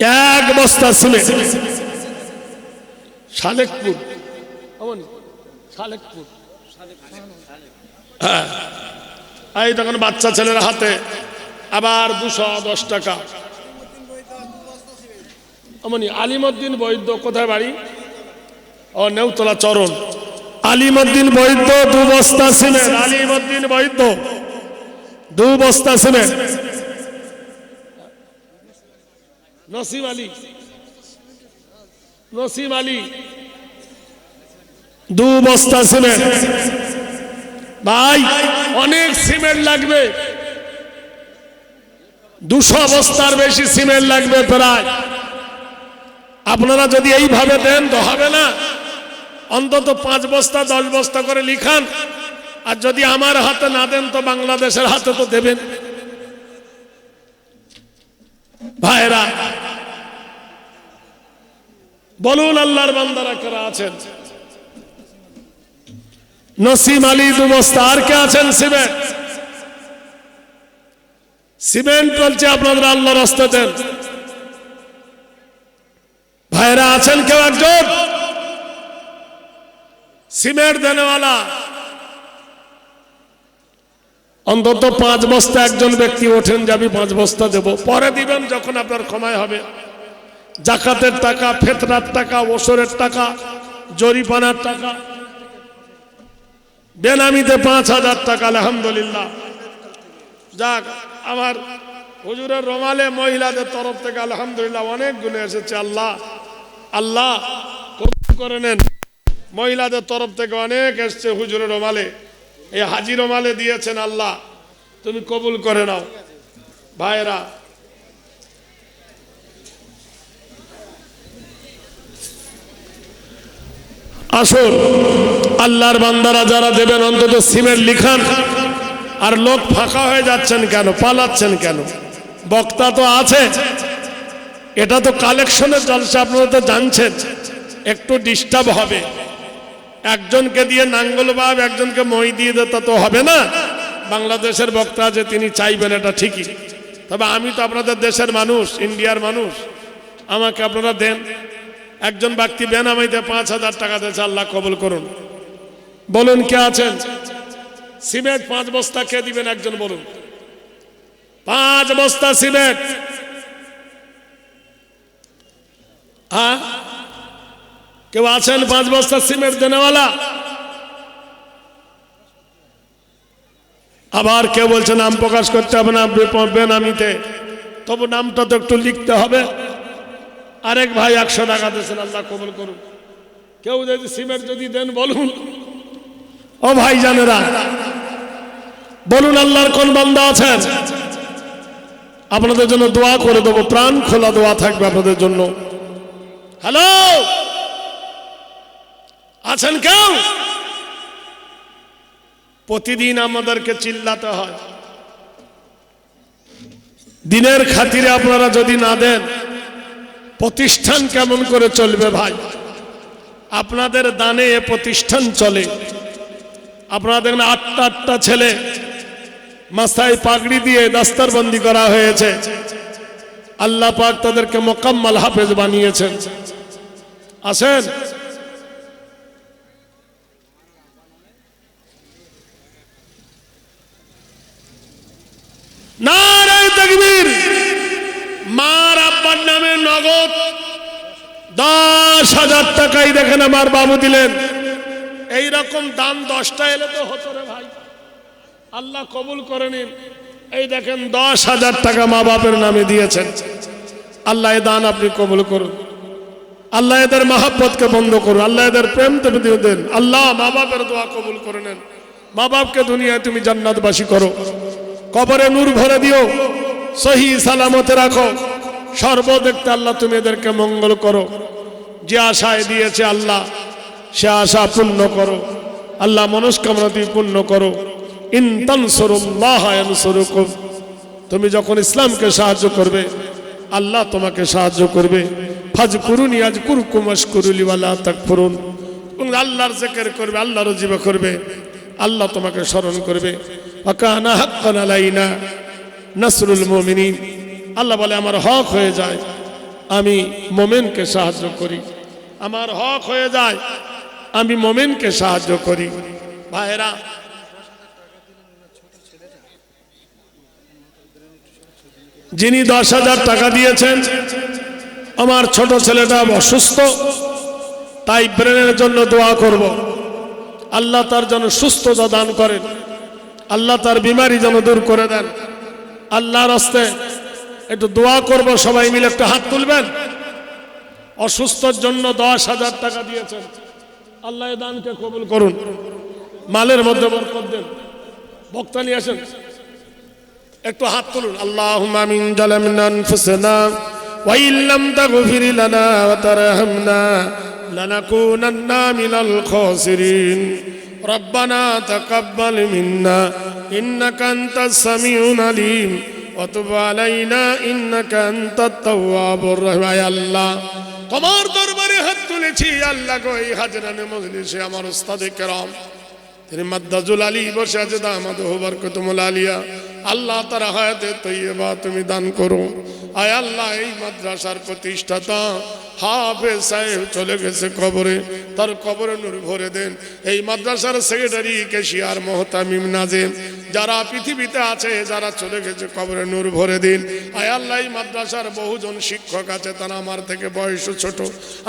এক বস্তা সিমেন্ট শালেকপুর, শালেকপুর, হ্যাঁ, এই তখন বাচ্চা ছেলের হাতে আবার 210 টাকা। অমনি আলিমউদ্দিন বৈদ্য, কোথায় বাড়ি? ও নেউতলা চরণ। আলিমউদ্দিন বৈদ্য 2 বস্তা সিমেন্ট, আলিমউদ্দিন বৈদ্য 2 বস্তা সিমেন্ট। নসিম আলী, নসিম আলী 2 বস্তা সিমেন্ট। ভাই অনেক সিমেন্ট লাগবে, 200 বস্তার বেশি সিমেন্ট লাগবে প্রায়। আপনারা যদি এইভাবে দেন তো হবে না, অন্তত 5 বস্তা 10 বস্তা করে লিখান। আর যদি আমার হাতে না দেন তো বাংলাদেশের হাতে তো দেবেন। ভাইরা বলুন আল্লাহর বান্দারা কারা আছেন? নসিম আলী 2 বস্তা। আর কে আছেন? সিমেন্ট, সিমেন্ট বলছে আপনাদের আল্লাহর রাস্তা দেন। ভাইরা আছেন কেউ একজন সিমেন্ট দেনেওয়ালা? অন্তত 5 বস্তা একজন ব্যক্তি ওঠেন যে আমি 5 বস্তা দেব। পরে দিবেন যখন আপনার ক্ষমায় হবে। জাকাতের টাকা, ফিতরার টাকা, ওসরের টাকা, জরিমানার টাকা, বেনামিতে 5000 টাকা। আলহামদুলিল্লাহ। যাক, আমার হুজুরের রোমালে মহিলাদের তরফ থেকে আলহামদুলিল্লাহ অনেকগুলো এসেছে। আল্লাহ আল্লাহ কবুল করে নেন। মহিলাদের তরফ থেকে অনেক এসছে হুজুরের রোমালে, এই হাজি রোমালে দিয়েছেন। আল্লাহ তুমি কবুল করে নাও। ভাইরা আসুন, আল্লাহর বান্দারা যারা দেবেন অন্তত সিমেন্ট লিখান। আর লোক ফাঁকা হয়ে যাচ্ছেন কেন, পালাচ্ছেন কেন? বক্তা তো আছে, এটা তো কালেকশনের জলসা, আপনারা তো জানছেন। একটু ডিস্টার্ব হবে। একজনকে দিয়ে নাঙ্গল বাব, একজনকে মই দিয়ে দিতে তো হবে না। বাংলাদেশের বক্তা যে তিনি চাইবেন এটা ঠিকই, তবে আমি তো আপনাদের দেশের মানুষ, ইন্ডিয়ার মানুষ। আমাকে আপনারা দেন। একজন ব্যক্তি বেনামিতে 5000 টাকা দিয়েছে। আল্লাহ কবুল করুন। বলুন কে আছেন? সিমেন্ট 5 বস্তা কে দিবেন? একজন বলুন। 5 বস্তা সিমেন্ট। হ্যাঁ, কেউ আছেন 5 বস্তা সিমেন্ট দেনেওয়ালা? আবার কেউ বলছে নাম প্রকাশ করতে হবে না বেনামিতে, তবু নামটা তো একটু লিখতে হবে। আরেক ভাই 100 টাকা দিয়েছেন। আল্লাহ কবুল করুন। কেউ যদি সিমেন্ট যদি দেন বলুন। ও ভাই জানেরা বলুন, আল্লাহর কোন বান্দা আছেন? আপনাদের জন্য দোয়া করে দেবো, প্রাণ খোলা দোয়া থাকবে আপনাদের জন্য। হ্যালো, আছেন কেউ? প্রতিদিন আমাদেরকে চিল্লাতে হয়। দিনের খাতিরে আপনারা যদি না দেন, প্রতিষ্ঠান কেমন করে চলবে ভাই? আপনাদের দানে এ প্রতিষ্ঠান চলে। আপনারা দেখেন 8টা ছেলে মাথায় পাগড়ি দিয়ে দাস্তারবন্দি করা হয়েছে। আল্লাহ পাক তাদেরকে মোকাম্মল হাফেজ বানিয়েছেন। আসেন, নারে তাকবীর। মার আব্বার নামে নগদ 10,000 টাকাই দেখেন আমার বাবু দিলেন। এইরকম দান 10টা এলে তো হতো রে ভাই। আল্লাহ কবুল করে নিন। এই দেখেন 10,000 টাকা মা বাপের নামে দিয়েছেন। আল্লাহ এই দান আপনি কবুল করুন। আল্লাহ এদের মহব্বতকে বন্ধ করুন। আল্লাহ এদের প্রেম দিয়ে দেন। আল্লাহ মা বাপের দোয়া কবুল করে নেন। মা বাপকে দুনিয়ায় তুমি জান্নাতবাসী করো, কবরে নূর ভরে দিও, সহি সালামতে রাখো। সর্বদিকতে আল্লাহ তুমি এদেরকে মঙ্গল করো। যে আশায় দিয়েছে আল্লাহ সে আশা পূর্ণ করো। আল্লাহ মনস্কামনা তুমি পূর্ণ করো। ইন তানসুরুল্লাহ ইয়ানসুরুকুম। তুমি যখন ইসলামকে সাহায্য করবে আল্লাহ তোমাকে সাহায্য করবে। ফাজকুরুনি আযকুরকুম ওয়াশকুরুলি ওয়া লা তাকফুরুন। আল্লাহর জিকির করবে, আল্লাহর জিবা করবে, আল্লাহ তোমাকে স্মরণ করবে। ওয়া কানা হাক্কান আলাইনা নাসরুল মুমিনিন। আল্লাহ বলে আমার হক হয়ে যায়, আমি মোমেনকে সাহায্য করি, আমার হক হয়ে যায় আমি মোমেনকে সাহায্য করি। ভাইরা, যিনি 10,000 টাকা দিয়েছেন, আমার ছোট ছেলেটা অসুস্থ, তাই ব্রেনের জন্য দোয়া করব, আল্লাহ তার জন্য সুস্থতা দান করেন, আল্লাহ তার বিমারি যেন দূর করে দেন। আল্লাহর রাস্তায় একটু দোয়া করব, সবাই মিলে একটা হাত তুলবেন। অসুস্থর জন্য 10,000 টাকা দিয়েছেন, আল্লাহ এই দানকে কবুল করুন, মালের মধ্যে বরকত দেন। বক্তা নিয়ে আসেন, একটু হাত তুলুন। আল্লাহুম্মা আমিন জালামনা আনফুসানা ওয়া ইল্লাম তাগফির লানা ওয়া তারহামনা লানাকুনান্না মিনাল খাসিরিন। রব্বানা তাকাব্বাল মিন্না ইন্নাকা আনতাস সামিউল আলিম ওয়া তুব আলাইনা ইন্নাকা আনতাত তাওয়াবুর রহিম। আল্লাহ, তোমার দরবারে হাত তুলেছি আল্লাহ গো, এই হাজরানে মজলিসে আমার উস্তাদে কেরাম তিনি মাদ্দাজুল আলী বসে আছে, দামাদুহু বারকাতুল আলিয়া, আল্লাহ তার হায়াতে তৈয়বা তুমি দান করো। আয় আল্লাহ, এই মাদ্রাসার প্রতিষ্ঠাতা হাফেজ সাহেব চলে গেছে কবরে, তার কবরে নূর ভরে দেন। এই মাদ্রাসার সেক্রেটারি কেশিয়ার মোহতামিম নাজেম, যারা পৃথিবীতে আছে, যারা চলে গেছে কবরে নূর ভরে দিন। আয় আল্লাহ, এই মাদ্রাসার বহুজন শিক্ষক আছে, তারা আমার থেকে বয়স ছোট,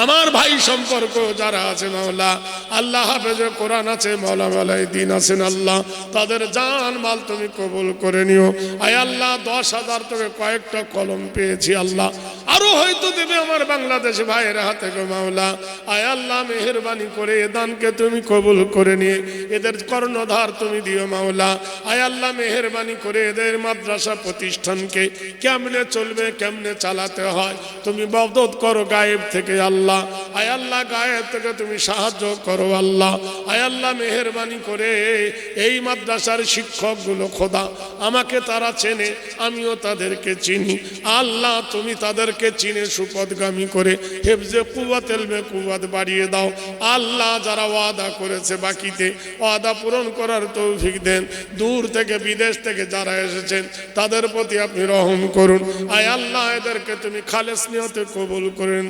আমার ভাই সম্পর্ক যারা আছে মাওলা, আল্লাহ হাফেজে কোরআন আছে, মাওলা মালাই দিন আছেন, আল্লাহ তাদের জান মাল তুমি কবুল করে নিও। আয় আল্লাহ, 10,000 থেকে কয়েকটা কলম পেয়েছি, আল্লাহ আরো হয়তো দেবে আমার বাংলাদেশ ভাইয়ের হাতে গো মাওলা। আয় আল্লাহ, মেহেরবানি করে এ দানকে তুমি কবুল করে নিয়ে এদের কর্ণধার তুমি দিও মাওলা। আয় আল্লাহ, মেহেরবানি করে এদের মাদ্রাসা প্রতিষ্ঠানকে কেমনে চলবে, কেমনে চালাতে হয় তুমি মদদ করো গায়েব থেকে আল্লাহ। আয় আল্লাহ, গায়েব থেকে তুমি সাহায্য করো আল্লাহ। আয় আল্লাহ, মেহেরবানি করে এই মাদ্রাসার শিক্ষকগুলো খোদা আমাকে তারা চেনে, আমিও তাদেরকে চিনি, আল্লাহ তুমি তাদেরকে চিনে সুপদগামী করে হেফজে কুওয়াত এলমে কুওয়াত বাড়িয়ে দাও আল্লাহ। যারা ওয়াদা করেছে বাকিতে, ওয়াদা পূরণ করার তৌফিক দেন। দূর থেকে বিদেশ থেকে যারা এসেছেন তাদের প্রতি আপনি রহম করুন। আয় আল্লাহ, এদেরকে তুমি খালেস নিয়তে কবুল করেন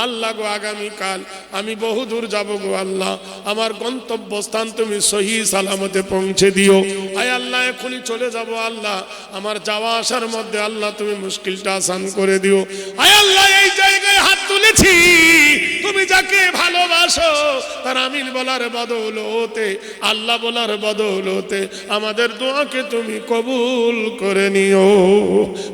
আল্লাহ গো। আগামীকাল আমি বহুদূর যাব গো আল্লাহ, আমার গন্তব্যস্থান তুমি সহি সালামতে পৌঁছে দিও। আয় আল্লাহ, এখনই চলে যাব আল্লাহ, আমার যাওয়া আসার মধ্যে আল্লাহ তুমি মুশকিলটা আসান করে দিও। আয় আল্লাহ, এই জায়গায় হাত তুলেছি, তুমি যাকে ভালোবাসো তার আমিন বলার বদৌলতে, আল্লাহ বলার বদৌলতে আমাদের দোয়াকে তুমি কবুল করে নিও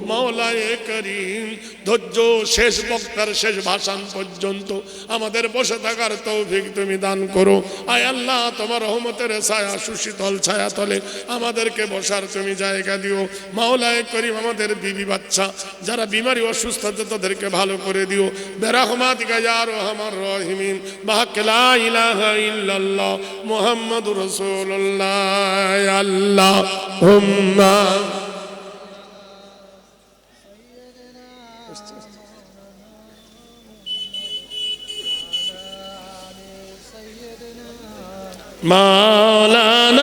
মাওলায়ে করিম। ধৈর্য শেষ বক্তার শেষ ভাষণ পর্যন্ত আমাদের বসে থাকার তৌফিক তুমি দান করো। আয় আল্লাহ, তোমার রহমতের ছায়া সুশীতল ছায়া তলে আমাদেরকে বসার তুমি জায়গা দিও মাওলায়ে করিম। আমাদের বিবি বাচ্চা যারা বিমারি অসুস্থ আছে তাদেরকে ভালো করে দিও বেরহমাতিকা ইয়া আরহামার রাহিমিন। বাহাক লা ইলাহা ইল্লাল্লাহ মুহাম্মাদুর রাসূলুল্লাহ। আল্লাহুম্মা মাওলানা